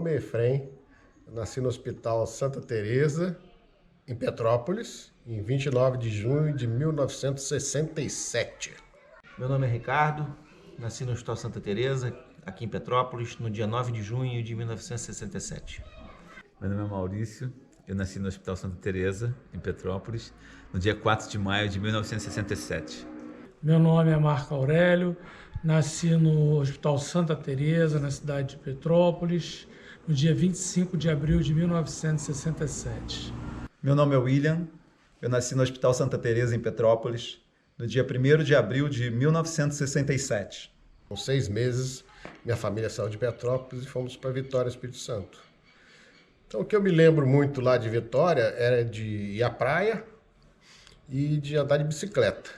nome é Efrem, eu nasci no Hospital Santa Teresa, em Petrópolis, em 29 de junho de 1967. Meu nome é Ricardo, nasci no Hospital Santa Teresa, aqui em Petrópolis, no dia 9 de junho de 1967. Meu nome é Maurício, eu nasci no Hospital Santa Teresa, em Petrópolis, no dia 4 de maio de 1967. Meu nome é Marco Aurélio, nasci no Hospital Santa Teresa, na cidade de Petrópolis, no dia 25 de abril de 1967. Meu nome é William, eu nasci no Hospital Santa Teresa, em Petrópolis, no dia 1º de abril de 1967. Com 6 meses, minha família saiu de Petrópolis e fomos para Vitória, Espírito Santo. Então, o que eu me lembro muito lá de Vitória era de ir à praia e de andar de bicicleta.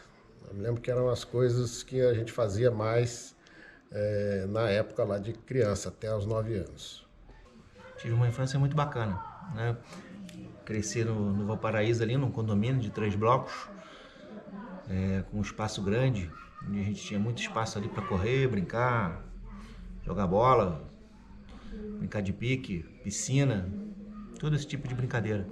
Eu me lembro que eram as coisas que a gente fazia mais na época lá de criança, até aos 9 anos. Tive uma infância muito bacana, né? Cresci no Valparaíso, ali num condomínio de 3 blocos, com um espaço grande, onde a gente tinha muito espaço ali para correr, brincar, jogar bola, brincar de pique, piscina, todo esse tipo de brincadeira.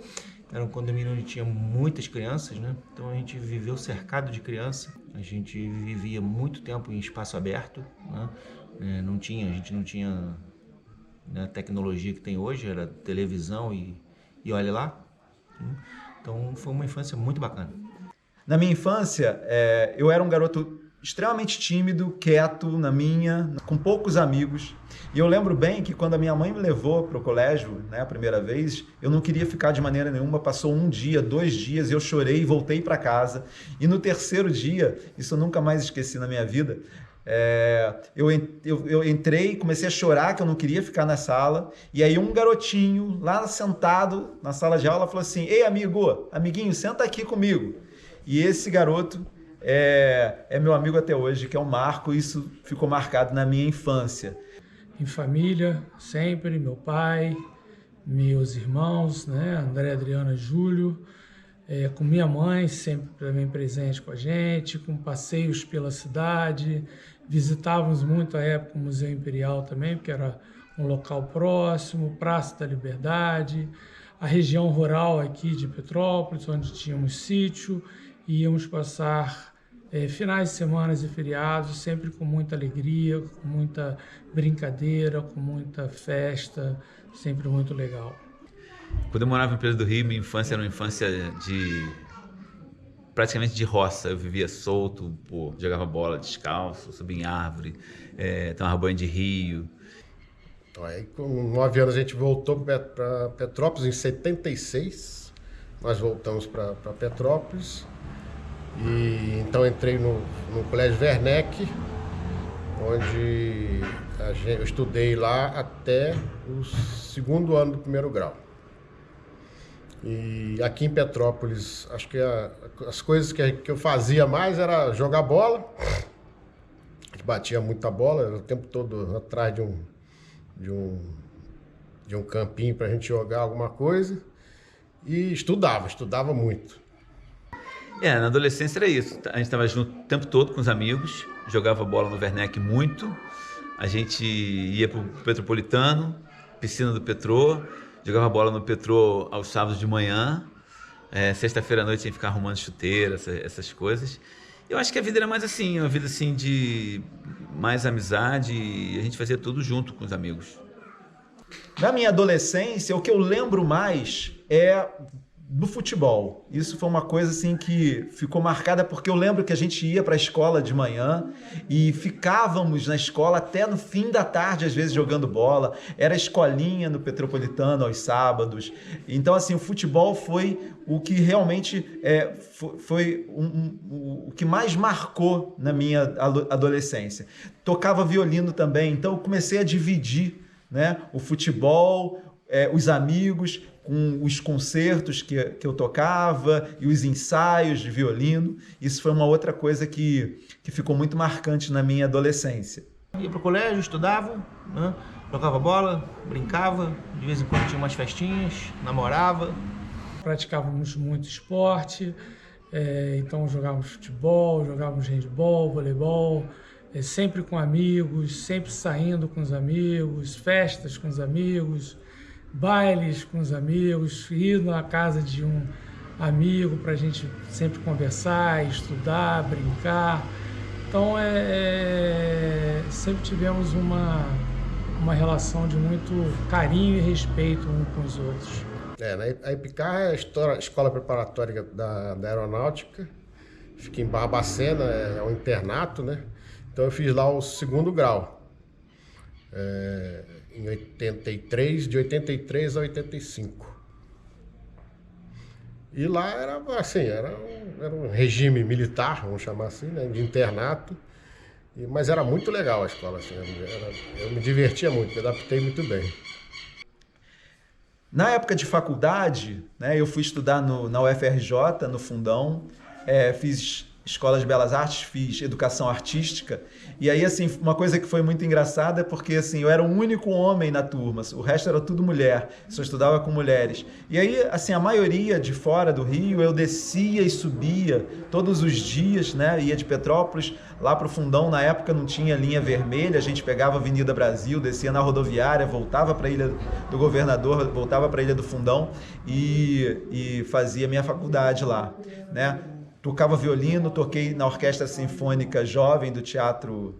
Era um condomínio onde tinha muitas crianças, né? Então a gente viveu cercado de criança, a gente vivia muito tempo em espaço aberto, né? A gente não tinha a tecnologia que tem hoje, era televisão e olha lá. Então foi uma infância muito bacana. Na minha infância, eu era um garoto extremamente tímido, quieto na minha, com poucos amigos. E eu lembro bem que quando a minha mãe me levou para o colégio, né, a primeira vez, eu não queria ficar de maneira nenhuma. Passou 1 dia, 2 dias, eu chorei e voltei para casa. E no 3º dia, isso eu nunca mais esqueci na minha vida, eu entrei, comecei a chorar que eu não queria ficar na sala, e aí um garotinho lá sentado na sala de aula falou assim: "Ei, amiguinho, senta aqui comigo". E esse garoto é meu amigo até hoje, que é o Marco. Isso ficou marcado na minha infância. Em família, sempre, meu pai, meus irmãos, né, André, Adriana, Júlio, com minha mãe, sempre também presente com a gente, com passeios pela cidade. Visitávamos muito à época o Museu Imperial também, porque era um local próximo, Praça da Liberdade, a região rural aqui de Petrópolis, onde tínhamos sítio, e íamos passar finais de semana e feriados, sempre com muita alegria, com muita brincadeira, com muita festa, sempre muito legal. Quando eu morava em Pedro do Rio, minha infância era uma infância praticamente de roça. Eu vivia solto, jogava bola descalço, subia em árvore, tomava banho de rio. Então, aí, com 9 anos, a gente voltou para Petrópolis, em 76. Nós voltamos para Petrópolis. E então entrei no Colégio Werneck, onde eu estudei lá até o 2º ano do 1º grau. E aqui em Petrópolis, acho que as coisas que eu fazia mais era jogar bola. A gente batia muita bola, era o tempo todo atrás de um campinho para a gente jogar alguma coisa. E estudava muito. Na adolescência era isso. A gente estava junto o tempo todo com os amigos, jogava bola no Werneck muito. A gente ia para o Petropolitano, piscina do Petrô, jogava bola no Petrô aos sábados de manhã. Sexta-feira à noite a gente ficava arrumando chuteira, essas coisas. Eu acho que a vida era mais assim, uma vida assim de mais amizade, e a gente fazia tudo junto com os amigos. Na minha adolescência, o que eu lembro mais é do futebol. Isso foi uma coisa assim que ficou marcada, porque eu lembro que a gente ia para a escola de manhã e ficávamos na escola até no fim da tarde, às vezes jogando bola. Era escolinha no Petropolitano aos sábados. Então, assim, o futebol foi o que realmente foi o que mais marcou na minha adolescência. Tocava violino também, então eu comecei a dividir, né, o futebol, os amigos, com os concertos que eu tocava e os ensaios de violino. Isso foi uma outra coisa que ficou muito marcante na minha adolescência. Ia para o colégio, estudava, né? Jogava bola, brincava, de vez em quando tinha umas festinhas, namorava. Praticávamos muito esporte, então jogávamos futebol, jogávamos handebol, voleibol, sempre com amigos, sempre saindo com os amigos, festas com os amigos, bailes com os amigos, ir na casa de um amigo para a gente sempre conversar, estudar, brincar. Então, sempre tivemos uma relação de muito carinho e respeito uns com os outros. A EPICAR é a escola preparatória da aeronáutica, fica em Barbacena, é um internato, né? Então eu fiz lá o 2º grau, em 83, de 83 a 85. E lá era assim, era um regime militar, vamos chamar assim, né? De internato, mas era muito legal a escola, assim, eu me divertia muito, me adaptei muito bem. Na época de faculdade, né, eu fui estudar na UFRJ, no Fundão, fiz Escola de Belas Artes, fiz Educação Artística, e aí, assim, uma coisa que foi muito engraçada é porque, assim, eu era o único homem na turma, o resto era tudo mulher, só estudava com mulheres. E aí, assim, a maioria de fora do Rio, eu descia e subia todos os dias, né, ia de Petrópolis lá para o Fundão. Na época não tinha linha vermelha, a gente pegava a Avenida Brasil, descia na rodoviária, voltava para a Ilha do Governador, voltava para a Ilha do Fundão e fazia minha faculdade lá, né. Tocava violino, toquei na Orquestra Sinfônica Jovem do Teatro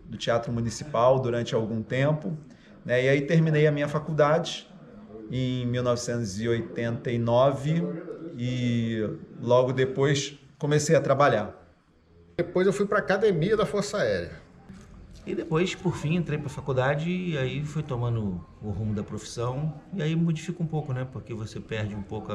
Municipal durante algum tempo, né? E aí terminei a minha faculdade em 1989 e logo depois comecei a trabalhar. Depois eu fui para a Academia da Força Aérea. E depois, por fim, entrei para a faculdade e aí fui tomando o rumo da profissão. E aí modifica um pouco, né? Porque você perde um pouco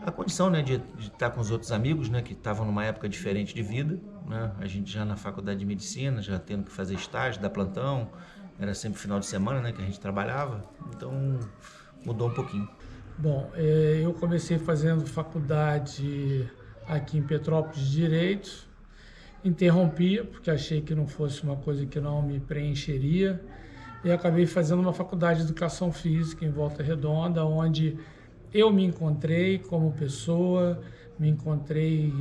a condição, né, de estar com os outros amigos, né, que estavam numa época diferente de vida, né, a gente já na faculdade de medicina, já tendo que fazer estágio, dar plantão, era sempre final de semana, né, que a gente trabalhava, então mudou um pouquinho. Bom, eu comecei fazendo faculdade aqui em Petrópolis de Direito, interrompi porque achei que não fosse uma coisa que não me preencheria e acabei fazendo uma faculdade de Educação Física em Volta Redonda, onde eu me encontrei como pessoa, me encontrei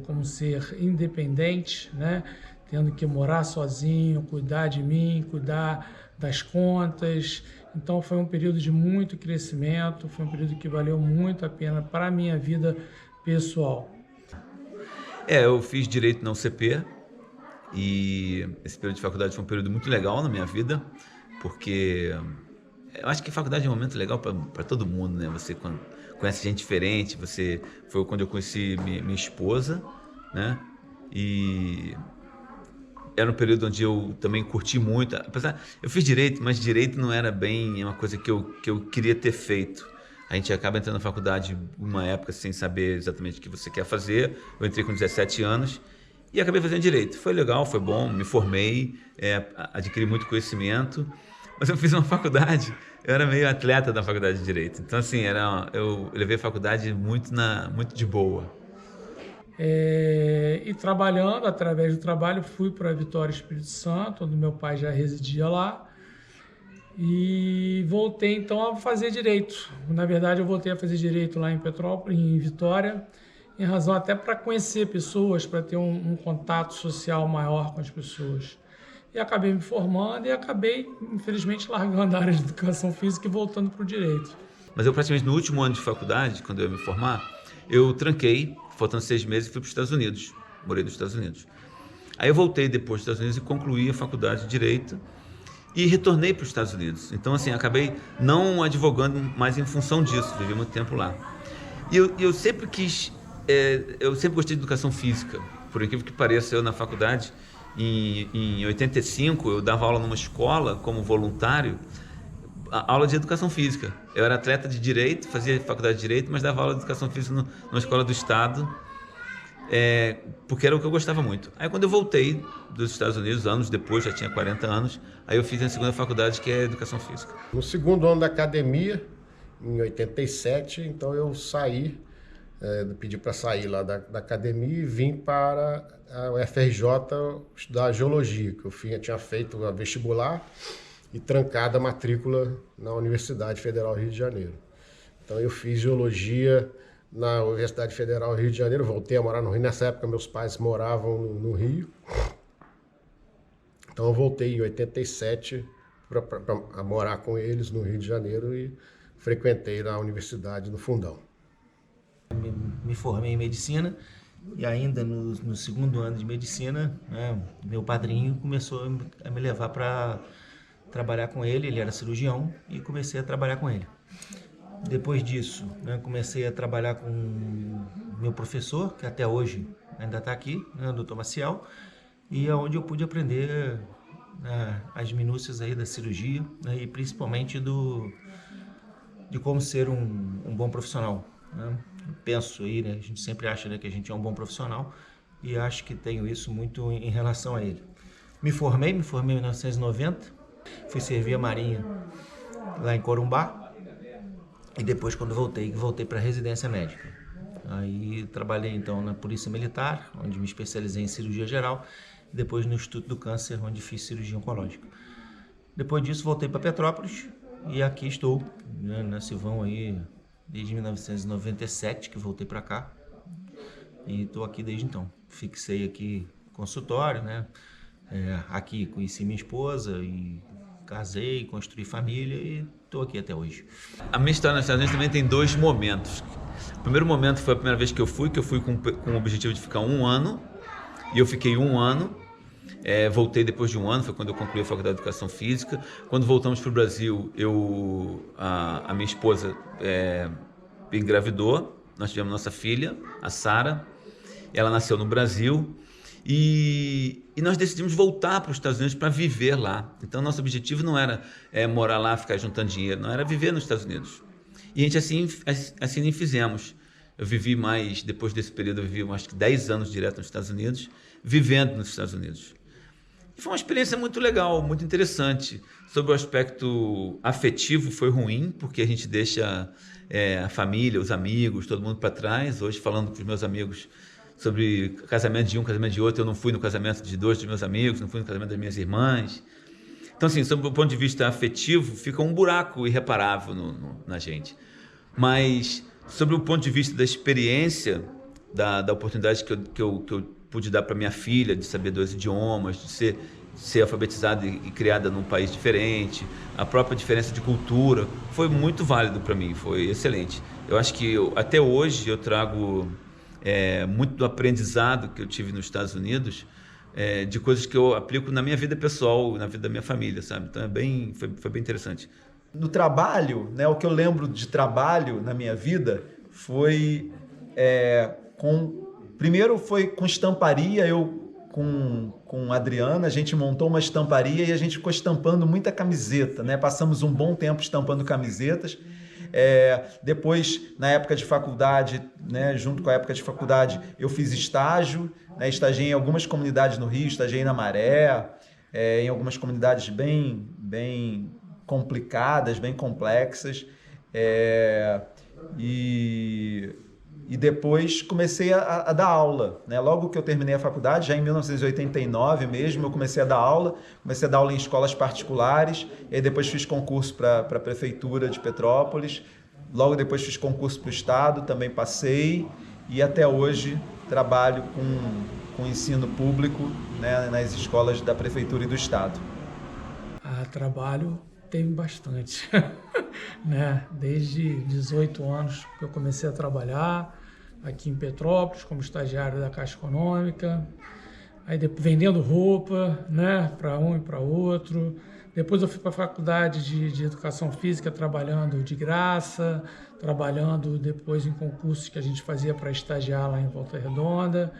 como ser independente, né? Tendo que morar sozinho, cuidar de mim, cuidar das contas. Então foi um período de muito crescimento, foi um período que valeu muito a pena para a minha vida pessoal. Eu fiz Direito na UCP e esse período de faculdade foi um período muito legal na minha vida, porque eu acho que faculdade é um momento legal para todo mundo, né? Você conhece gente diferente, foi quando eu conheci minha esposa, né? E era um período onde eu também curti muito. Apesar, eu fiz Direito, mas Direito não era bem uma coisa que eu queria ter feito. A gente acaba entrando na faculdade uma época sem saber exatamente o que você quer fazer. Eu entrei com 17 anos e acabei fazendo Direito. Foi legal, foi bom, me formei, adquiri muito conhecimento. Mas eu fiz uma faculdade, eu era meio atleta da faculdade de Direito. Então, assim, eu levei a faculdade muito de boa. E trabalhando, através do trabalho, fui para Vitória, Espírito Santo, onde meu pai já residia lá. E voltei, então, a fazer Direito. Na verdade, eu voltei a fazer Direito lá em Petrópolis, em Vitória, em razão até para conhecer pessoas, para ter um contato social maior com as pessoas. E acabei me formando e acabei, infelizmente, largando a área de Educação Física e voltando para o Direito. Mas eu praticamente no último ano de faculdade, quando eu ia me formar, eu tranquei, faltando 6 meses, e fui para os Estados Unidos. Morei nos Estados Unidos. Aí eu voltei depois dos Estados Unidos e concluí a faculdade de Direito e retornei para os Estados Unidos. Então, assim, acabei não advogando mais em função disso, vivi muito tempo lá. E eu sempre eu sempre gostei de Educação Física. Por incrível que pareça, eu na faculdade, em 85, eu dava aula numa escola como voluntário, aula de Educação Física. Eu era atleta de Direito, fazia faculdade de Direito, mas dava aula de Educação Física numa escola do Estado, porque era o que eu gostava muito. Aí quando eu voltei dos Estados Unidos, anos depois, já tinha 40 anos, aí eu fiz a segunda faculdade, que é Educação Física. No 2º ano da academia, em 87, então eu saí, pedi para sair lá da academia e vim para a UFRJ estudar Geologia, que eu tinha feito a vestibular e trancado a matrícula na Universidade Federal do Rio de Janeiro. Então eu fiz Geologia na Universidade Federal do Rio de Janeiro, voltei a morar no Rio. Nessa época, meus pais moravam no Rio. Então, eu voltei em 87 para morar com eles no Rio de Janeiro e frequentei na Universidade do Fundão. Me formei em medicina e ainda no segundo ano de medicina, né, meu padrinho começou a me levar para trabalhar com ele. Ele era cirurgião e comecei a trabalhar com ele. Depois disso, né, comecei a trabalhar com meu professor, que até hoje ainda está aqui, né, o Dr. Maciel, e é onde eu pude aprender as minúcias aí da cirurgia, né, e principalmente de como ser um bom profissional, né? Penso aí, né, a gente sempre acha, né, que a gente é um bom profissional e acho que tenho isso muito em relação a ele. Me formei em 1990, fui servir a Marinha lá em Corumbá e depois, quando voltei para a residência médica. Aí trabalhei então na Polícia Militar, onde me especializei em cirurgia geral, e depois no Instituto do Câncer, onde fiz cirurgia oncológica. Depois disso voltei para Petrópolis e aqui estou, né, nesse vão aí desde 1997 que voltei para cá e estou aqui desde então. Fixei aqui consultório, né? Aqui conheci minha esposa e casei, construí família e estou aqui até hoje. A minha história nos Estados Unidos também tem dois momentos. O primeiro momento foi a primeira vez que eu fui com o objetivo de ficar 1 ano, e eu fiquei 1 ano. Voltei depois de 1 ano, foi quando eu concluí a Faculdade de Educação Física. Quando voltamos para o Brasil, a minha esposa engravidou, nós tivemos nossa filha, a Sara, ela nasceu no Brasil e nós decidimos voltar para os Estados Unidos para viver lá. Então, nosso objetivo não era morar lá, ficar juntando dinheiro, não, era viver nos Estados Unidos. E a gente assim fizemos. Eu vivi mais, depois desse período, eu vivi mais que 10 anos direto nos Estados Unidos, vivendo nos Estados Unidos. E foi uma experiência muito legal, muito interessante. Sobre o aspecto afetivo, foi ruim, porque a gente deixa a família, os amigos, todo mundo para trás. Hoje, falando com os meus amigos sobre casamento de um, casamento de outro, eu não fui no casamento de 2 dos meus amigos, não fui no casamento das minhas irmãs. Então, assim, sob o ponto de vista afetivo, fica um buraco irreparável na gente. Mas, sobre o ponto de vista da experiência, da oportunidade que eu pude dar para minha filha, de saber 2 idiomas, de ser alfabetizada e criada num país diferente, a própria diferença de cultura, foi muito válido para mim, foi excelente. Eu acho que até hoje eu trago muito do aprendizado que eu tive nos Estados Unidos, de coisas que eu aplico na minha vida pessoal, na vida da minha família, sabe? Então foi bem interessante. No trabalho, né, o que eu lembro de trabalho na minha vida foi primeiro foi com estamparia. Eu com a Adriana, a gente montou uma estamparia e a gente ficou estampando muita camiseta, né? Passamos um bom tempo estampando camisetas. Depois, na época de faculdade, né, junto com a época de faculdade, eu fiz estágio, né, estagiei em algumas comunidades no Rio, estagiei na Maré, em algumas comunidades bem complicadas, bem complexas, e depois comecei a dar aula, né? Logo que eu terminei a faculdade, já em 1989 mesmo, eu comecei a dar aula em escolas particulares, e aí depois fiz concurso para a Prefeitura de Petrópolis, logo depois fiz concurso para o Estado, também passei, e até hoje trabalho com ensino público, né, nas escolas da Prefeitura e do Estado. Trabalho tem bastante, né? Desde 18 anos que eu comecei a trabalhar aqui em Petrópolis como estagiário da Caixa Econômica, aí vendendo roupa, né, para um e para outro. Depois eu fui para a faculdade de Educação Física trabalhando de graça, trabalhando depois em concursos que a gente fazia para estagiar lá em Volta Redonda.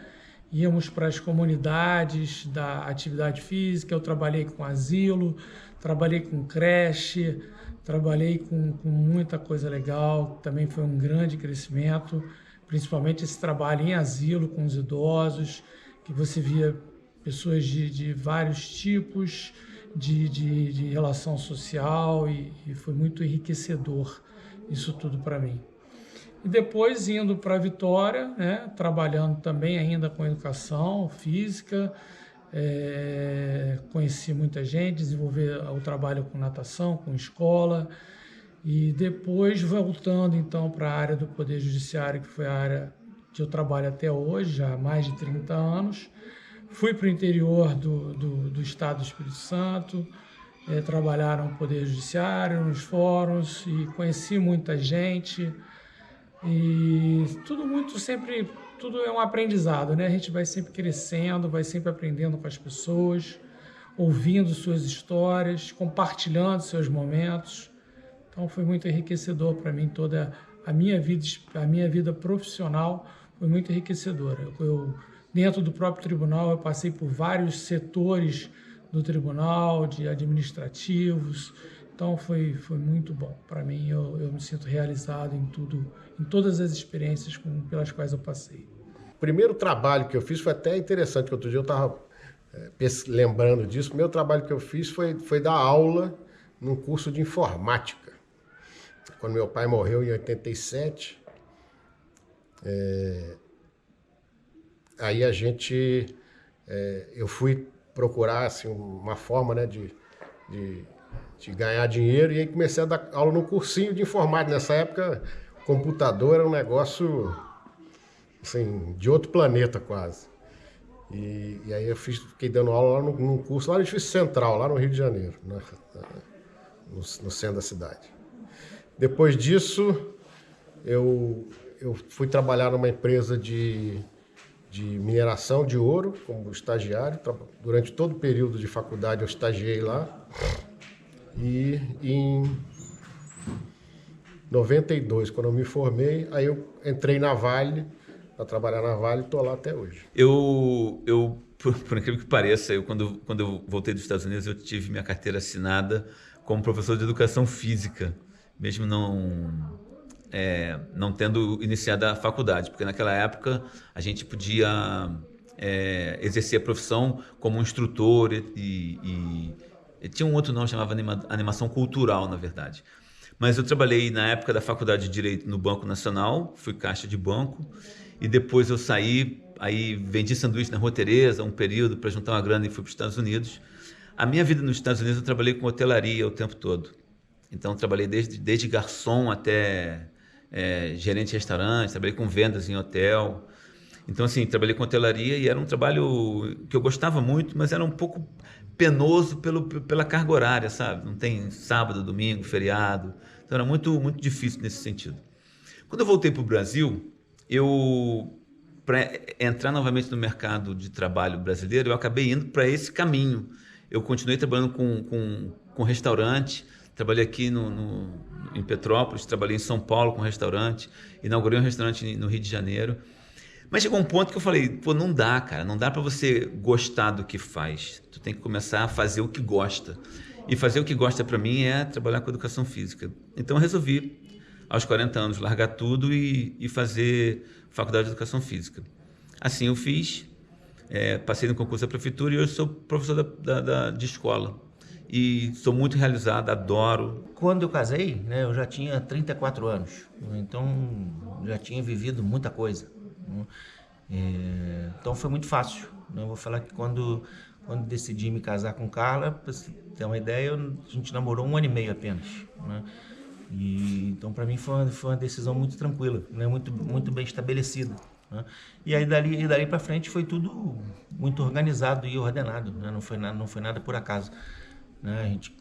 Íamos para as comunidades da atividade física, eu trabalhei com asilo, trabalhei com creche, trabalhei com muita coisa legal, também foi um grande crescimento, principalmente esse trabalho em asilo com os idosos, que você via pessoas de vários tipos de relação social e foi muito enriquecedor isso tudo para mim. E depois indo para Vitória, né, trabalhando também ainda com educação física, conheci muita gente, desenvolvi o trabalho com natação, com escola, E depois voltando então para a área do Poder Judiciário, que foi a área que eu trabalho até hoje, já há mais de 30 anos. Fui para o interior do estado do Espírito Santo, trabalhar no Poder Judiciário, nos fóruns, e conheci muita gente. E tudo é um aprendizado, né? A gente vai sempre crescendo, vai sempre aprendendo com as pessoas, ouvindo suas histórias, compartilhando seus momentos. Então foi muito enriquecedor para mim, toda a minha vida profissional foi muito enriquecedora. Dentro do próprio tribunal, eu passei por vários setores do tribunal, de administrativos, então foi muito bom. Para mim, eu me sinto realizado em todas as experiências pelas quais eu passei. O primeiro trabalho que eu fiz foi até interessante, que outro dia eu estava lembrando disso. O meu trabalho que eu fiz foi dar aula num curso de informática. Quando meu pai morreu em 87, aí eu fui procurar assim, uma forma, né, de ganhar dinheiro, e aí comecei a dar aula num cursinho de informática. Nessa época, computador era um negócio assim, de outro planeta quase. E aí eu fiquei dando aula lá num curso lá no Edifício Central, lá no Rio de Janeiro, no centro da cidade. Depois disso, eu fui trabalhar numa empresa de mineração de ouro como estagiário. Durante todo o período de faculdade eu estagiei lá. E em 92, quando eu me formei, aí eu entrei na Vale, para trabalhar na Vale, e estou lá até hoje. Por incrível que pareça, quando eu voltei dos Estados Unidos, eu tive minha carteira assinada como professor de educação física, mesmo não tendo iniciado a faculdade, porque naquela época a gente podia exercer a profissão como instrutor e tinha um outro nome, chamava animação cultural, na verdade. Mas eu trabalhei na época da faculdade de Direito no Banco Nacional, fui caixa de banco, e depois eu saí, aí vendi sanduíche na Rua Tereza um período para juntar uma grana e fui para os Estados Unidos. A minha vida nos Estados Unidos eu trabalhei com hotelaria o tempo todo. Então trabalhei desde garçom até gerente de restaurante, trabalhei com vendas em hotel. Então assim, trabalhei com hotelaria e era um trabalho que eu gostava muito, mas era um pouco penoso pela carga horária, sabe? Não tem sábado, domingo, feriado. Então era muito, muito difícil nesse sentido. Quando eu voltei para o Brasil, para entrar novamente no mercado de trabalho brasileiro, eu acabei indo para esse caminho. Eu continuei trabalhando com restaurante, trabalhei aqui em Petrópolis, trabalhei em São Paulo com restaurante, inaugurei um restaurante no Rio de Janeiro. Mas chegou um ponto que eu falei, pô, não dá, cara, não dá para você gostar do que faz. Tu tem que começar a fazer o que gosta. E fazer o que gosta para mim é trabalhar com educação física. Então eu resolvi, aos 40 anos, largar tudo e fazer faculdade de educação física. Assim eu fiz, passei no concurso da prefeitura e hoje sou professor de escola. E sou muito realizado, adoro. Quando eu casei, né, eu já tinha 34 anos, então já tinha vivido muita coisa. Então foi muito fácil. Eu vou falar que quando decidi me casar com Carla, para você ter uma ideia, a gente namorou 1 ano e meio apenas, né? Então para mim foi uma decisão muito tranquila, né? Muito bem estabelecida, né? E aí dali para frente foi tudo muito organizado e ordenado, né? Não foi nada por acaso, né? A gente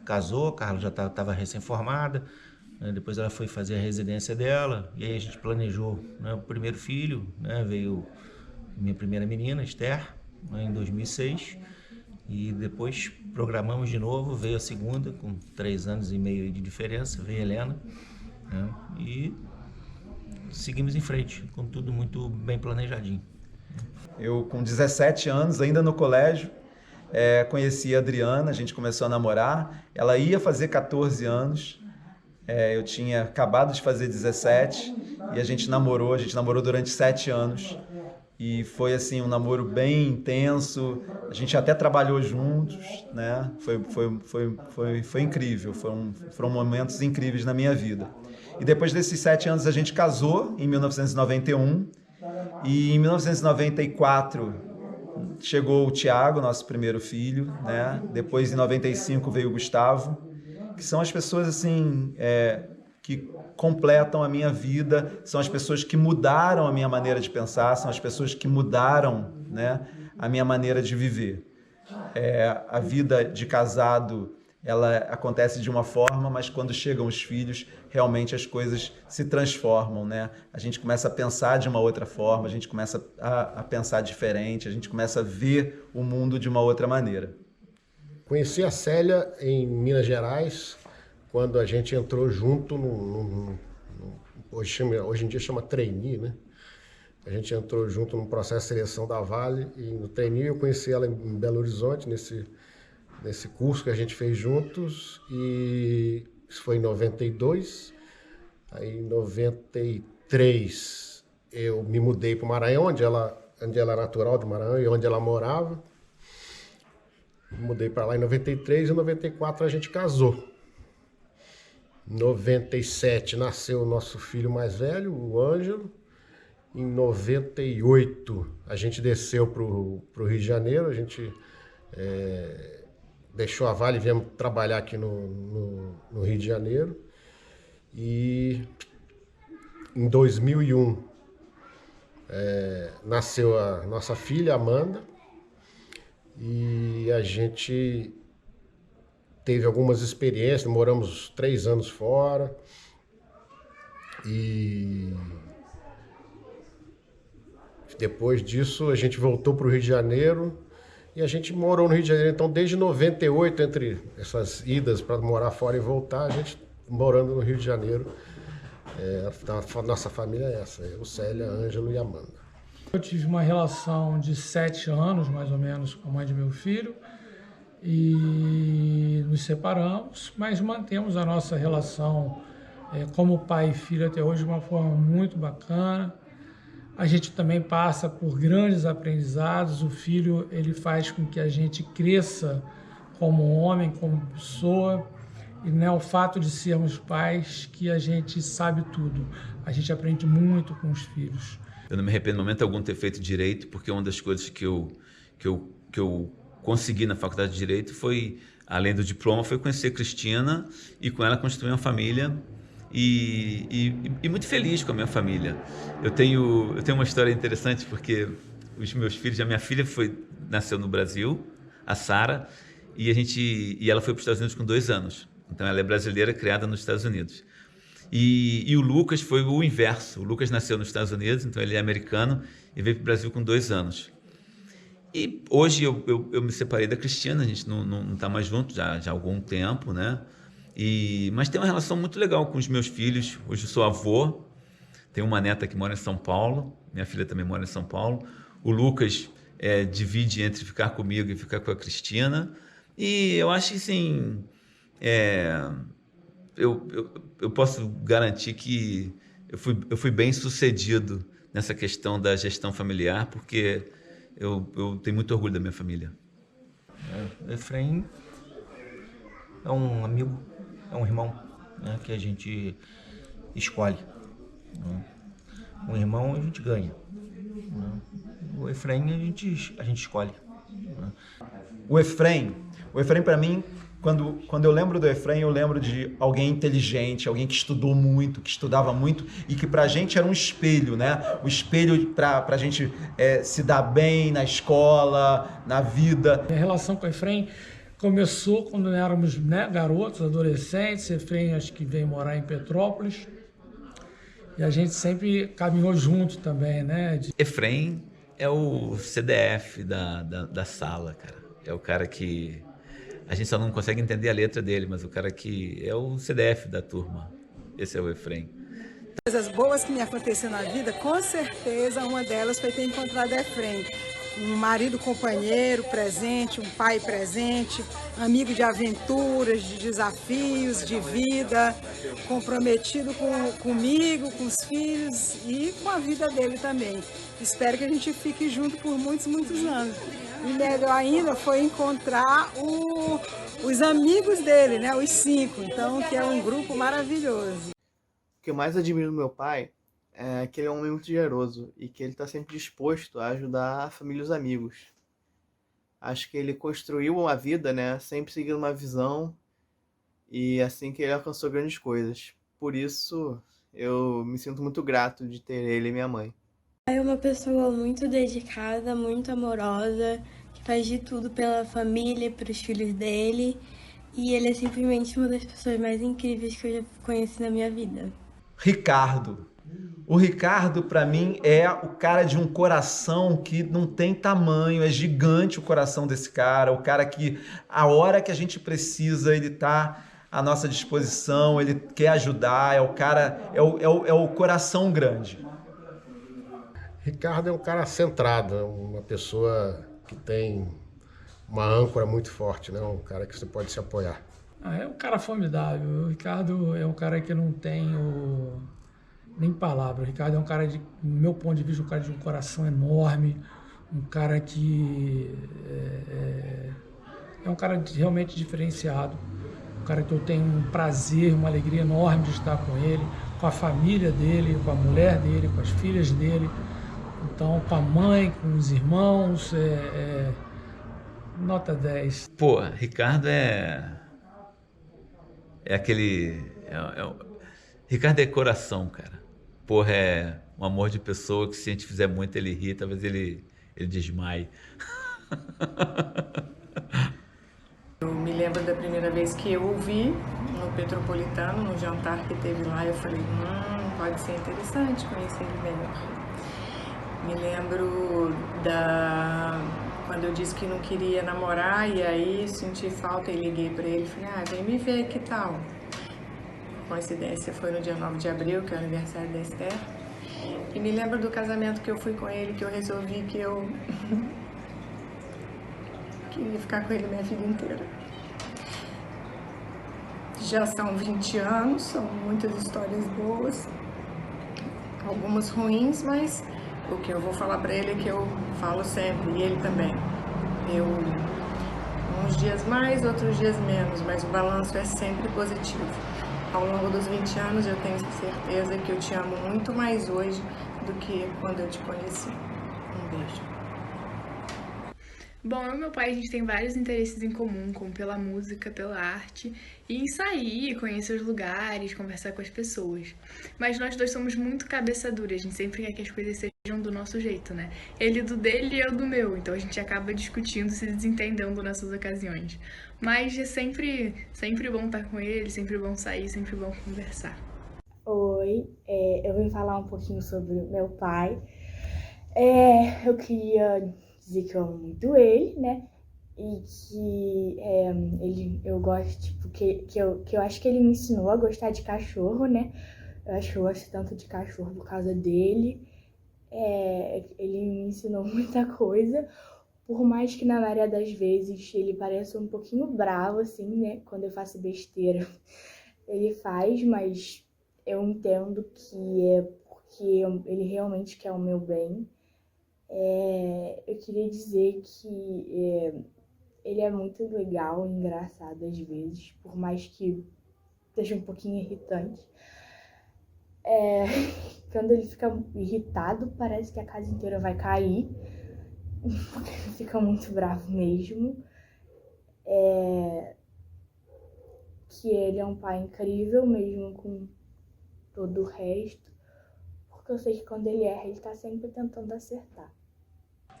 casou, a Carla já estava recém-formada, né? Depois ela foi fazer a residência dela, e aí a gente planejou, né, o primeiro filho, né? Veio minha primeira menina, Esther, né, em 2006, e depois programamos de novo, veio a segunda, com 3 anos e meio de diferença, veio a Helena, né? E seguimos em frente, com tudo muito bem planejadinho. Eu, com 17 anos, ainda no colégio, conheci a Adriana, a gente começou a namorar, ela ia fazer 14 anos, eu tinha acabado de fazer 17 e a gente namorou durante 7 anos e foi assim um namoro bem intenso, a gente até trabalhou juntos, né? Foi incrível, foram momentos incríveis na minha vida. E depois desses 7 anos a gente casou em 1991 e em 1994 chegou o Tiago, nosso primeiro filho, né? Depois em 95 veio o Gustavo. que são as pessoas assim que completam a minha vida, são as pessoas que mudaram a minha maneira de pensar, são as pessoas que mudaram, né, a minha maneira de viver. A vida de casado, ela acontece de uma forma, mas quando chegam os filhos, realmente as coisas se transformam, né? A gente começa a pensar de uma outra forma, a gente começa a pensar diferente, a gente começa a ver o mundo de uma outra maneira. Conheci a Célia em Minas Gerais, quando a gente entrou junto hoje em dia chama trainee, né? A gente entrou junto num processo de seleção da Vale e no trainee eu conheci ela em Belo Horizonte, nesse curso que a gente fez juntos, e isso foi em 92. Aí em 93 eu me mudei para o Maranhão, onde ela é natural de Maranhão e onde ela morava. Mudei para lá em 93 e em 94 a gente casou. Em 97 nasceu o nosso filho mais velho, o Ângelo. Em 98 a gente desceu para o Rio de Janeiro, a gente deixou a Vale e viemos trabalhar aqui no Rio de Janeiro. E em 2001 nasceu a nossa filha, Amanda, e a gente teve algumas experiências, moramos 3 anos fora, e depois disso a gente voltou para o Rio de Janeiro, e a gente morou no Rio de Janeiro, então desde 98, entre essas idas para morar fora e voltar, a gente morando no Rio de Janeiro. A nossa família é essa, eu, Célia, Ângelo e Amanda. Eu tive uma relação de 7 anos, mais ou menos, com a mãe de meu filho, e nos separamos, mas mantemos a nossa relação como pai e filho até hoje de uma forma muito bacana. A gente também passa por grandes aprendizados. O filho, ele faz com que a gente cresça como homem, como pessoa. E não é o fato de sermos pais que a gente sabe tudo. A gente aprende muito com os filhos. Eu não me arrependo em momento algum de ter feito direito, porque uma das coisas que eu consegui na faculdade de Direito foi, além do diploma, foi conhecer Cristina e com ela construir uma família e muito feliz com a minha família. Eu tenho uma história interessante, porque os meus filhos, a minha filha nasceu no Brasil, a Sara, e ela foi para os Estados Unidos com 2 anos. Então ela é brasileira, criada nos Estados Unidos. E o Lucas foi o inverso. O Lucas nasceu nos Estados Unidos, então ele é americano e veio para o Brasil com 2 anos. E hoje eu me separei da Cristina, a gente não está mais junto já há algum tempo, né? Mas tem uma relação muito legal com os meus filhos. Hoje eu sou avô, tenho uma neta que mora em São Paulo, minha filha também mora em São Paulo. O Lucas divide entre ficar comigo e ficar com a Cristina. E eu acho que, assim, eu posso garantir que eu fui bem sucedido nessa questão da gestão familiar, porque eu tenho muito orgulho da minha família. O Efraim é um amigo, é um irmão, né, que a gente escolhe. Né? Um irmão a gente ganha. Né? O Efraim a gente escolhe. Né? O Efraim para mim, quando eu lembro do Efraim, eu lembro de alguém inteligente, alguém que estudou muito, que estudava muito e que pra gente era um espelho, né? O espelho pra gente se dar bem na escola, na vida. A relação com o Efraim começou quando éramos, né, garotos, adolescentes. Efraim acho que veio morar em Petrópolis e a gente sempre caminhou junto também, né? Efraim é o CDF da sala, cara. É o cara que a gente só não consegue entender a letra dele, mas o cara que é o CDF da turma. Esse é o Efraim. Coisas boas que me aconteceram na vida, com certeza uma delas foi ter encontrado Efraim. Um marido companheiro presente, um pai presente, amigo de aventuras, de desafios, de vida, comprometido comigo, com os filhos e com a vida dele também. Espero que a gente fique junto por muitos, muitos anos. E melhor ainda foi encontrar os amigos dele, né? Os 5, então, que é um grupo maravilhoso. O que eu mais admiro no meu pai é que ele é um homem muito generoso e que ele está sempre disposto a ajudar a família e os amigos. Acho que ele construiu uma vida, né, sempre seguindo uma visão e assim que ele alcançou grandes coisas. Por isso, eu me sinto muito grato de ter ele e minha mãe. É uma pessoa muito dedicada, muito amorosa, que faz de tudo pela família, para os filhos dele. E ele é simplesmente uma das pessoas mais incríveis que eu já conheci na minha vida. Ricardo. O Ricardo, para mim, é o cara de um coração que não tem tamanho, é gigante o coração desse cara, o cara que, a hora que a gente precisa, ele tá à nossa disposição, ele quer ajudar, é o cara, é o coração grande. Ricardo é um cara centrado, é uma pessoa que tem uma âncora muito forte, né? Um cara que você pode se apoiar. É um cara formidável. O Ricardo é um cara que não tem nem palavra. O Ricardo é um cara, do meu ponto de vista, um cara de um coração enorme, um cara que é um cara realmente diferenciado, um cara que eu tenho um prazer, uma alegria enorme de estar com ele, com a família dele, com a mulher dele, com as filhas dele, então com a mãe, com os irmãos, nota 10. Pô, Ricardo é aquele... Ricardo é coração, cara. Porra, é um amor de pessoa que se a gente fizer muito ele ri, talvez ele desmaie. Eu me lembro da primeira vez que eu o vi no Petropolitano, no jantar que teve lá, eu falei, pode ser interessante conhecer ele melhor. Me lembro quando eu disse que não queria namorar e aí senti falta e liguei para ele e falei, vem me ver, que tal? Coincidência, foi no dia 9 de abril, que é o aniversário da Esther. E me lembro do casamento que eu fui com ele, que eu resolvi que eu queria ficar com ele minha vida inteira. Já são 20 anos, são muitas histórias boas, algumas ruins, mas o que eu vou falar pra ele é que eu falo sempre, e ele também. Uns dias mais, outros dias menos, mas o balanço é sempre positivo. Ao longo dos 20 anos eu tenho certeza que eu te amo muito mais hoje do que quando eu te conheci. Um beijo. Bom, eu e meu pai, a gente tem vários interesses em comum, como pela música, pela arte, e em sair, conhecer os lugares, conversar com as pessoas. Mas nós dois somos muito cabeça dura, a gente sempre quer que as coisas sejam do nosso jeito, né? Ele do dele e eu do meu, então a gente acaba discutindo, se desentendendo nessas ocasiões. Mas é sempre bom estar com ele, sempre bom sair, sempre bom conversar. Oi, eu vim falar um pouquinho sobre meu pai. Eu queria dizer que eu amo muito ele, né? E que eu gosto, tipo, que eu acho que ele me ensinou a gostar de cachorro, né? Eu acho que eu gosto tanto de cachorro por causa dele. Ele me ensinou muita coisa, por mais que na maioria das vezes ele pareça um pouquinho bravo, assim, né? Quando eu faço besteira, ele faz, mas eu entendo que é porque ele realmente quer o meu bem. Eu queria dizer que ele é muito legal e engraçado às vezes, por mais que seja um pouquinho irritante. Quando ele fica irritado, parece que a casa inteira vai cair, porque ele fica muito bravo mesmo. Que ele é um pai incrível, mesmo com todo o resto, porque eu sei que quando ele erra, ele tá sempre tentando acertar.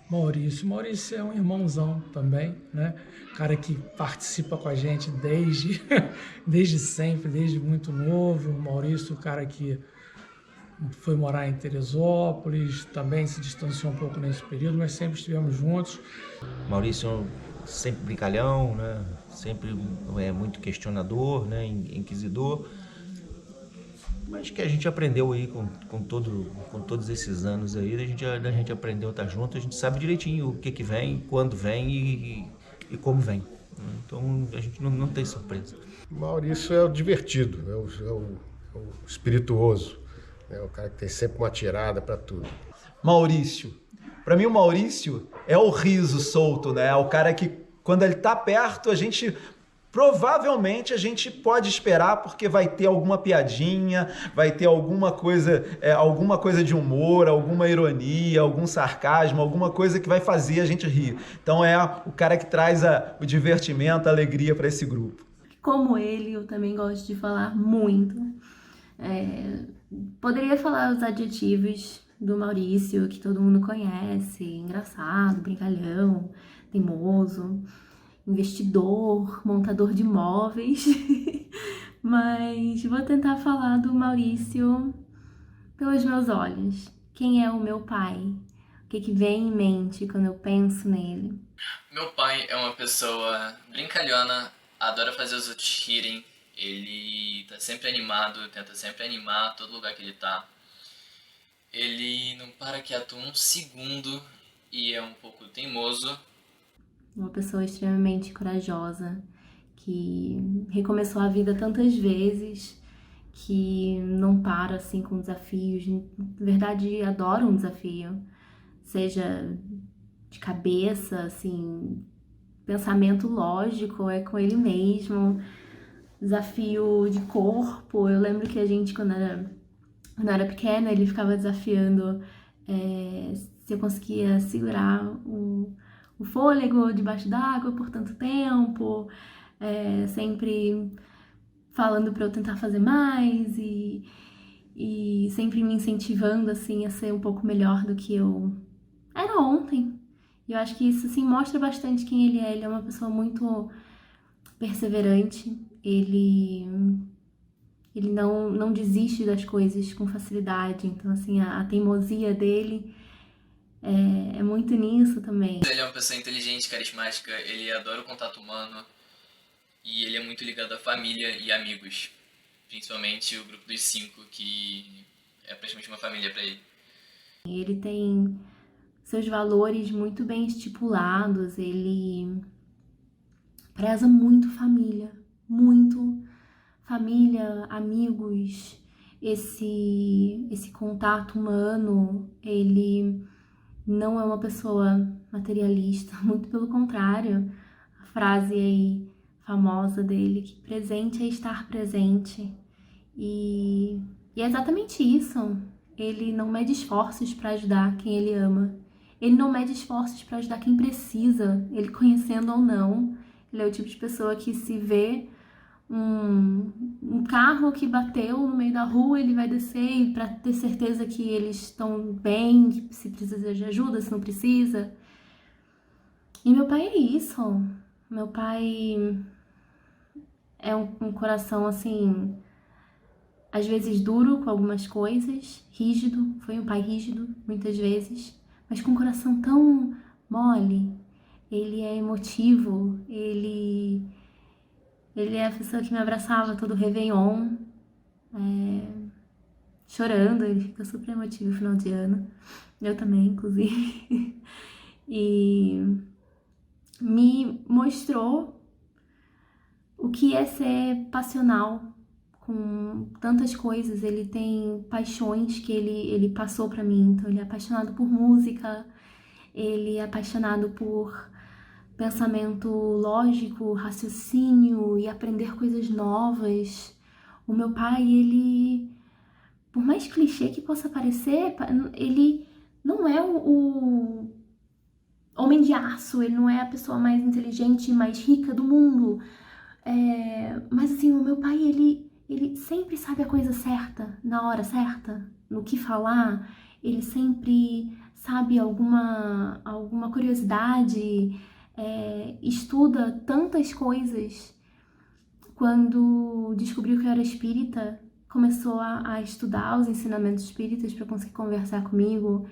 Maurício é um irmãozão também, né? Cara que participa com a gente desde sempre, desde muito novo. O Maurício, o cara que foi morar em Teresópolis, também se distanciou um pouco nesse período, mas sempre estivemos juntos. Maurício sempre brincalhão, né? Sempre muito questionador, né? Inquisidor, mas que a gente aprendeu aí com todos esses anos aí, a gente aprendeu a estar junto, a gente sabe direitinho o que vem, quando vem e como vem. Então a gente não tem surpresa. Maurício é o divertido, é o espirituoso, é o cara que tem sempre uma tirada para tudo. Maurício. Para mim o Maurício é o riso solto, né? É o cara que quando ele tá perto, provavelmente a gente pode esperar porque vai ter alguma piadinha, vai ter alguma coisa de humor, alguma ironia, algum sarcasmo, alguma coisa que vai fazer a gente rir. Então é o cara que traz o divertimento, a alegria para esse grupo. como ele, eu também gosto de falar muito. Poderia falar os adjetivos do Maurício, que todo mundo conhece: engraçado, brincalhão, teimoso, investidor, montador de móveis. Mas vou tentar falar do Maurício pelos meus olhos. Quem é o meu pai? O que vem em mente quando eu penso nele? Meu pai é uma pessoa brincalhona, adora fazer os outros rirem. Ele tá sempre animado, tenta sempre animar todo lugar que ele tá. Ele não para quieto um segundo e é um pouco teimoso. Uma pessoa extremamente corajosa, que recomeçou a vida tantas vezes, que não para assim com desafios. Na verdade, adora um desafio, seja de cabeça, assim, pensamento lógico, é com ele mesmo, desafio de corpo. Eu lembro que a gente, quando era pequena, ele ficava desafiando se eu conseguia segurar o fôlego debaixo d'água por tanto tempo, sempre falando para eu tentar fazer mais e sempre me incentivando assim a ser um pouco melhor do que eu era ontem. E eu acho que isso assim mostra bastante quem ele é. Ele é uma pessoa muito perseverante. Ele não desiste das coisas com facilidade. Então assim, a teimosia dele é muito nisso também. Ele é uma pessoa inteligente, carismática, ele adora o contato humano e ele é muito ligado à família e amigos, principalmente o grupo dos 5, que é praticamente uma família para ele. Ele tem seus valores muito bem estipulados, ele preza muito família, amigos, esse contato humano. Ele não é uma pessoa materialista, muito pelo contrário. A frase aí famosa dele, que presente é estar presente. E é exatamente isso. Ele não mede esforços para ajudar quem ele ama. Ele não mede esforços para ajudar quem precisa, ele conhecendo ou não. Ele é o tipo de pessoa que, se vê um carro que bateu no meio da rua, ele vai descer para ter certeza que eles estão bem, que se precisa de ajuda, se não precisa. E meu pai é isso. Meu pai é um coração, assim, às vezes duro com algumas coisas, rígido. Foi um pai rígido, muitas vezes, mas com um coração tão mole. Ele é emotivo, ele é a pessoa que me abraçava todo Réveillon, chorando. Ele fica super emotivo no final de ano. Eu também, inclusive. E me mostrou o que é ser passional com tantas coisas. Ele tem paixões que ele passou pra mim. Então, ele é apaixonado por música, ele é apaixonado por pensamento lógico, raciocínio e aprender coisas novas. O meu pai, ele, por mais clichê que possa parecer, ele não é o homem de aço, ele não é a pessoa mais inteligente e mais rica do mundo. Mas assim, o meu pai, ele sempre sabe a coisa certa, na hora certa, no que falar. Ele sempre sabe alguma curiosidade, estuda tantas coisas. Quando descobriu que eu era espírita, começou a estudar os ensinamentos espíritas para conseguir conversar comigo.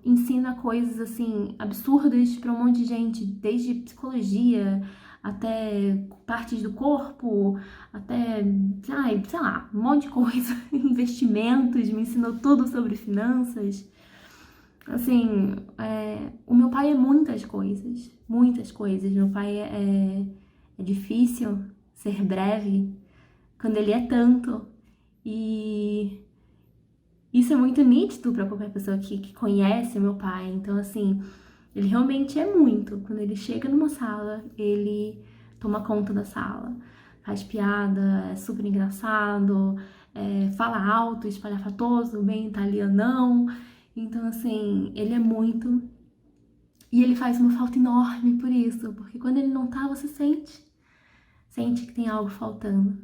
Ensina coisas assim absurdas para um monte de gente, desde psicologia até partes do corpo, até, sei lá, um monte de coisa, investimentos, me ensinou tudo sobre finanças. Assim, o meu pai é muitas coisas. Meu pai é difícil ser breve quando ele é tanto. E isso é muito nítido para qualquer pessoa que conhece meu pai. Então, assim, ele realmente é muito. Quando ele chega numa sala, ele toma conta da sala, faz piada, é super engraçado, fala alto, espalhafatoso, bem italianão. Então, assim, ele é muito. E ele faz uma falta enorme por isso, porque quando ele não tá, você sente que tem algo faltando.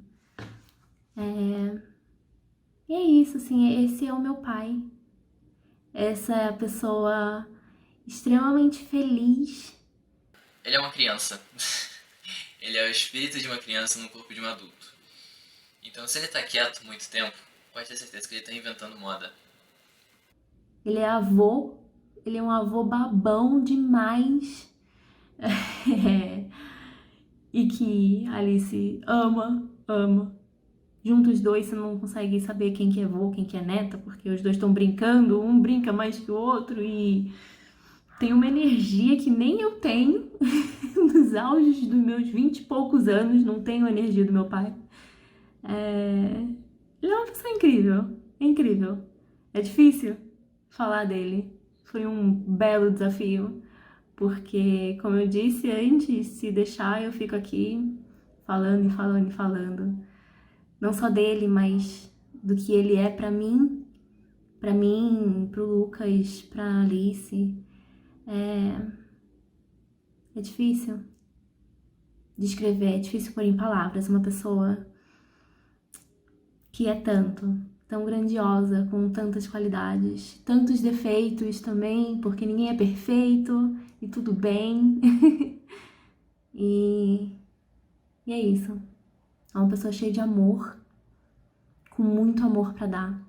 E é isso, assim, esse é o meu pai. Essa é a pessoa extremamente feliz. Ele é uma criança. Ele é o espírito de uma criança no corpo de um adulto. Então, se ele tá quieto muito tempo, pode ter certeza que ele tá inventando moda. Ele é avô, ele é um avô babão demais. E que a Alice ama. Juntos os dois você não consegue saber quem que é avô, quem que é neta, porque os dois estão brincando, um brinca mais que o outro e tem uma energia que nem eu tenho. Nos auges dos meus 20 e poucos anos, não tenho a energia do meu pai. Ele é uma pessoa incrível, incrível. É difícil falar dele. Foi um belo desafio, porque, como eu disse antes, se deixar eu fico aqui falando. Não só dele, mas do que ele é pra mim, pro Lucas, pra Alice. É difícil descrever, é difícil pôr em palavras uma pessoa que é tão grandiosa, com tantas qualidades, tantos defeitos também, porque ninguém é perfeito e tudo bem. E é isso. É uma pessoa cheia de amor, com muito amor pra dar.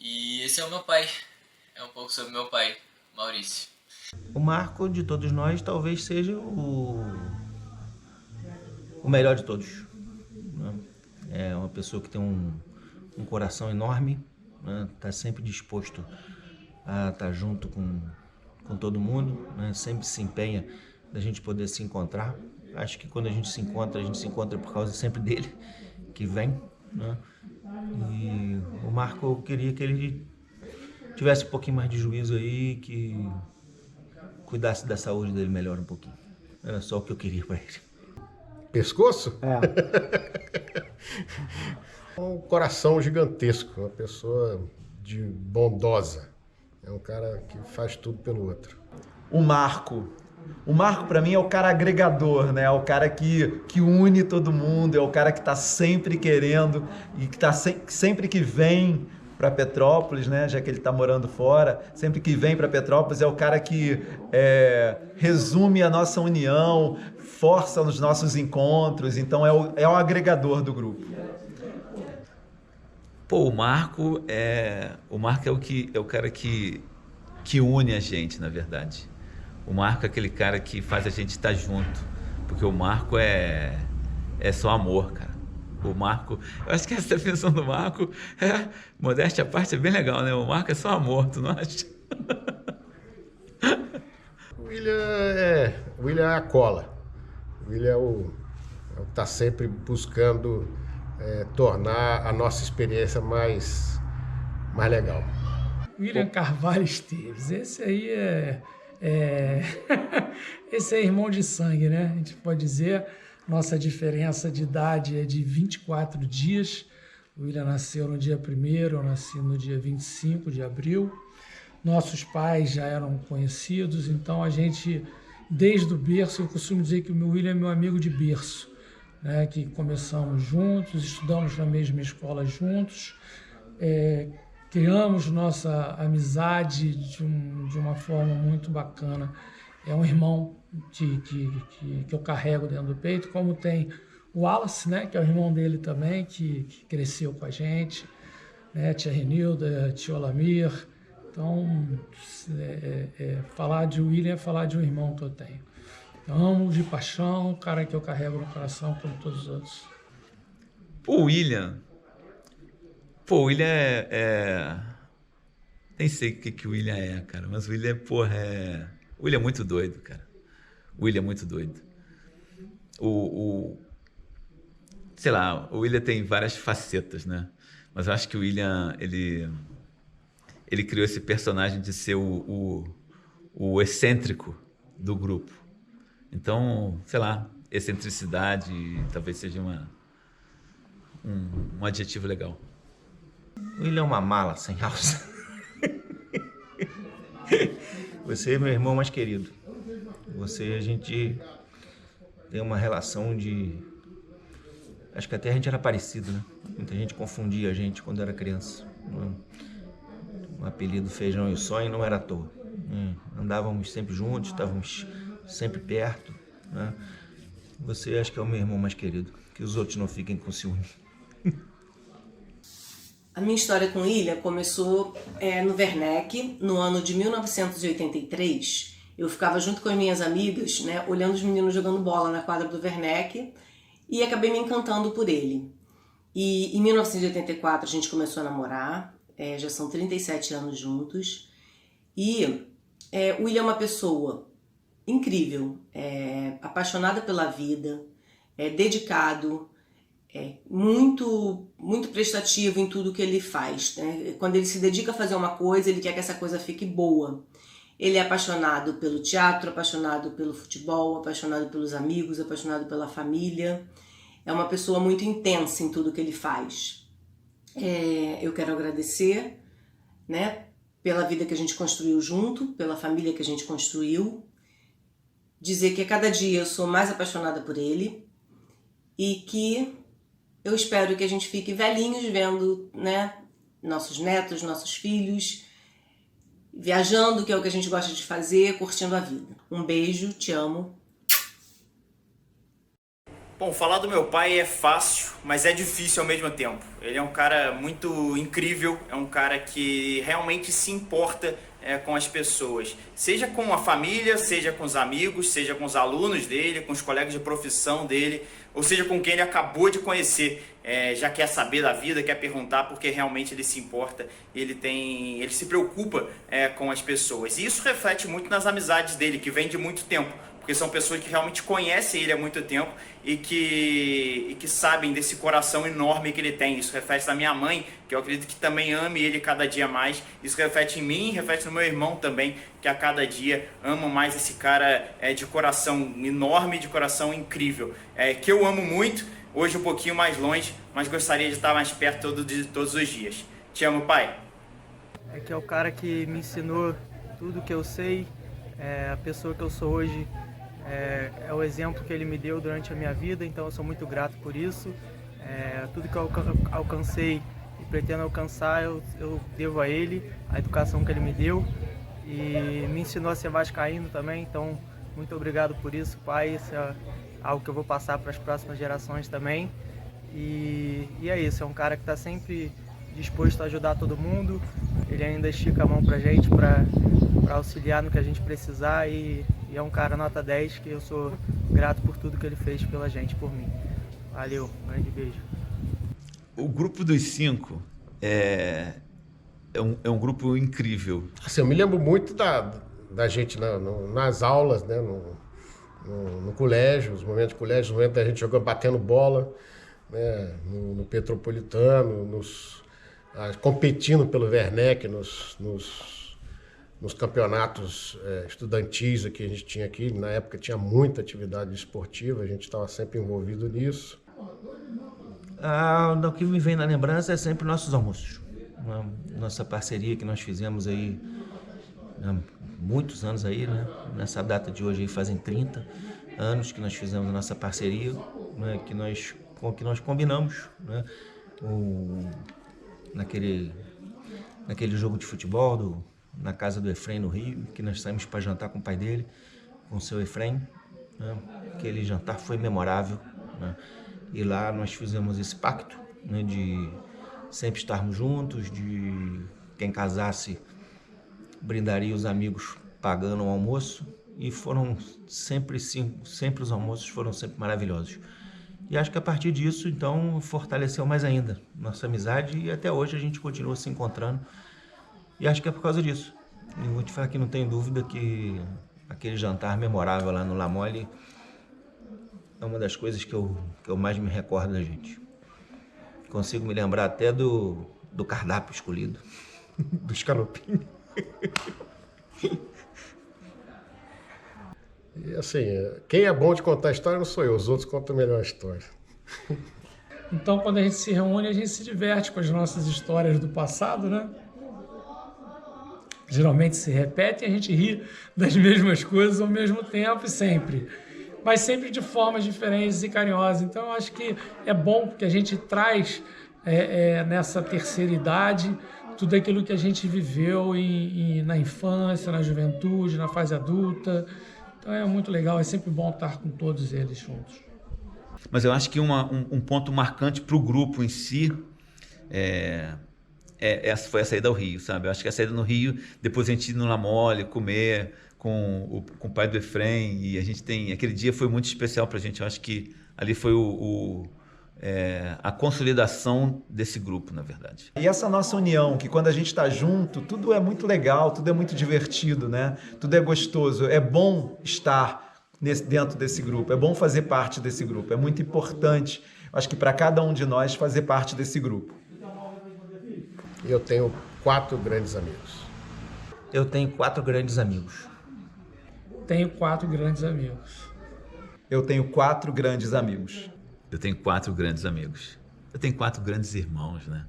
E esse é o meu pai. É um pouco sobre meu pai, Maurício. O Marco, de todos nós, talvez seja o melhor de todos, né? É uma pessoa que tem um coração enorme, né? Tá sempre disposto a estar junto com todo mundo, né? Sempre se empenha da gente poder se encontrar. Acho que quando a gente se encontra por causa sempre dele, que vem, né? E o Marco, eu queria que ele tivesse um pouquinho mais de juízo aí, que cuidasse da saúde dele melhor um pouquinho. Era só o que eu queria pra ele. Pescoço? Um coração gigantesco, uma pessoa bondosa. É um cara que faz tudo pelo outro. O Marco para mim é o cara agregador, né? É o cara que une todo mundo, é o cara que tá sempre querendo e que tá sempre que vem para Petrópolis, né? Já que ele tá morando fora, sempre que vem para Petrópolis é o cara que resume a nossa união, força nos nossos encontros, então é o agregador do grupo. Pô, o Marco é o cara que une a gente, na verdade. O Marco é aquele cara que faz a gente estar junto, porque o Marco é só amor, cara. O Marco, eu acho que essa definição do Marco, modéstia à parte, é bem legal, né? O Marco é só amor, tu não acha? O William é a cola. O William é o que está sempre buscando tornar a nossa experiência mais legal. William Carvalho Esteves, esse aí esse é irmão de sangue, né? A gente pode dizer, nossa diferença de idade é de 24 dias. O William nasceu no dia 1º, eu nasci no dia 25 de abril. Nossos pais já eram conhecidos, então a gente, desde o berço, eu costumo dizer que o meu William é meu amigo de berço, né? Que começamos juntos, estudamos na mesma escola juntos, criamos nossa amizade de uma forma muito bacana. É um irmão que eu carrego dentro do peito, como tem o Wallace, né, que é o irmão dele também, que cresceu com a gente, né, tia Renilda, tio Alamir. Então, falar de William é falar de um irmão que eu tenho. Eu amo de paixão, o cara que eu carrego no coração, como todos os outros. O William nem sei o que o William é, cara, mas o William, o William é muito doido, cara. O William é muito doido. Sei lá, o William tem várias facetas, né? Mas eu acho que o William, ele criou esse personagem de ser o excêntrico do grupo. Então, sei lá, excentricidade talvez seja um adjetivo legal. O William é uma mala sem alça. Você é meu irmão mais querido. Você, a gente tem uma relação de... Acho que até a gente era parecido, né? Muita gente confundia a gente quando era criança. O apelido Feijão e o Sonho não era à toa. Andávamos sempre juntos, estávamos sempre perto, né? Você acho que é o meu irmão mais querido. Que os outros não fiquem com ciúme. A minha história com o William começou no Werneck, no ano de 1983. Eu ficava junto com as minhas amigas, né, olhando os meninos jogando bola na quadra do Werneck e acabei me encantando por ele. E em 1984 a gente começou a namorar, já são 37 anos juntos. E o William é uma pessoa incrível, apaixonada pela vida, dedicado, muito prestativo em tudo que ele faz, né? Quando ele se dedica a fazer uma coisa, ele quer que essa coisa fique boa. Ele é apaixonado pelo teatro, apaixonado pelo futebol, apaixonado pelos amigos, apaixonado pela família. É uma pessoa muito intensa em tudo que ele faz. Eu quero agradecer, né, pela vida que a gente construiu junto, pela família que a gente construiu. Dizer que a cada dia eu sou mais apaixonada por ele e que eu espero que a gente fique velhinhos vendo, né, nossos netos, nossos filhos, viajando, que é o que a gente gosta de fazer, curtindo a vida. Um beijo, te amo. Bom, falar do meu pai é fácil, mas é difícil ao mesmo tempo. Ele é um cara muito incrível, é um cara que realmente se importa com as pessoas. Seja com a família, seja com os amigos, seja com os alunos dele, com os colegas de profissão dele, ou seja com quem ele acabou de conhecer. Já quer saber da vida, quer perguntar, porque realmente ele se importa, ele se preocupa com as pessoas. E isso reflete muito nas amizades dele, que vem de muito tempo, porque são pessoas que realmente conhecem ele há muito tempo e que sabem desse coração enorme que ele tem. Isso reflete na minha mãe, que eu acredito que também ame ele cada dia mais. Isso reflete em mim, reflete no meu irmão também, que a cada dia ama mais esse cara de coração enorme, de coração incrível, que eu amo muito. Hoje um pouquinho mais longe, mas gostaria de estar mais perto todos os dias. Te amo, pai. Que é o cara que me ensinou tudo que eu sei, a pessoa que eu sou hoje, é o exemplo que ele me deu durante a minha vida, então eu sou muito grato por isso. Tudo que eu alcancei e pretendo alcançar, eu devo a ele, a educação que ele me deu, e me ensinou a ser vascaíno também, então muito obrigado por isso, pai. Isso é algo que eu vou passar para as próximas gerações também. E é isso, é um cara que está sempre disposto a ajudar todo mundo. Ele ainda estica a mão pra gente para auxiliar no que a gente precisar, e é um cara nota 10 que eu sou grato por tudo que ele fez pela gente, por mim. Valeu, um grande beijo. O grupo dos 5 é um grupo incrível. Assim, eu me lembro muito da gente nas aulas, né, no colégio, os momentos de colégio, os momentos da gente jogando, batendo bola, né, no Petropolitano, competindo pelo Werneck nos campeonatos estudantis que a gente tinha aqui. Na época tinha muita atividade esportiva, a gente estava sempre envolvido nisso. O que me vem na lembrança é sempre nossos almoços. Nossa parceria que nós fizemos aí há muitos anos aí, né? Nessa data de hoje aí fazem 30 anos que nós fizemos a nossa parceria, né? que nós combinamos, né? Naquele jogo de futebol na casa do Efrem no Rio, que nós saímos para jantar com o pai dele, com o seu Efrem, né? Aquele jantar foi memorável, né? E lá nós fizemos esse pacto, né, de sempre estarmos juntos, de quem casasse brindaria os amigos pagando o almoço, e foram sempre os almoços foram sempre maravilhosos. E acho que a partir disso, então, fortaleceu mais ainda nossa amizade, e até hoje a gente continua se encontrando, e acho que é por causa disso. E vou te falar que não tenho dúvida que aquele jantar memorável lá no La Mole é uma das coisas que eu mais me recordo da gente. Consigo me lembrar até do cardápio escolhido, do escalopinho. E assim, quem é bom de contar a história não sou eu, os outros contam melhor a história. Então, quando a gente se reúne, a gente se diverte com as nossas histórias do passado, né? geralmente se repetem, a gente ri das mesmas coisas ao mesmo tempo e sempre. Mas sempre de formas diferentes e carinhosas. Então, eu acho que é bom porque a gente traz nessa terceira idade tudo aquilo que a gente viveu na infância, na juventude, na fase adulta. Então, é muito legal, é sempre bom estar com todos eles juntos. Mas eu acho que um ponto marcante para o grupo em si foi a saída ao Rio, sabe? Eu acho que a saída no Rio, depois a gente ir no La Mole, comer com o pai do Efrem, e a gente aquele dia foi muito especial para a gente. Eu acho que ali foi a consolidação desse grupo, na verdade. E essa nossa união, que quando a gente está junto, tudo é muito legal, tudo é muito divertido, né? Tudo é gostoso, é bom estar dentro desse grupo, é bom fazer parte desse grupo, é muito importante, acho que para cada um de nós fazer parte desse grupo. Eu tenho 4 grandes amigos. Eu tenho 4 grandes amigos. Tenho 4 grandes amigos. Eu tenho 4 grandes amigos. Eu tenho 4 grandes amigos. Eu tenho 4 grandes irmãos, né?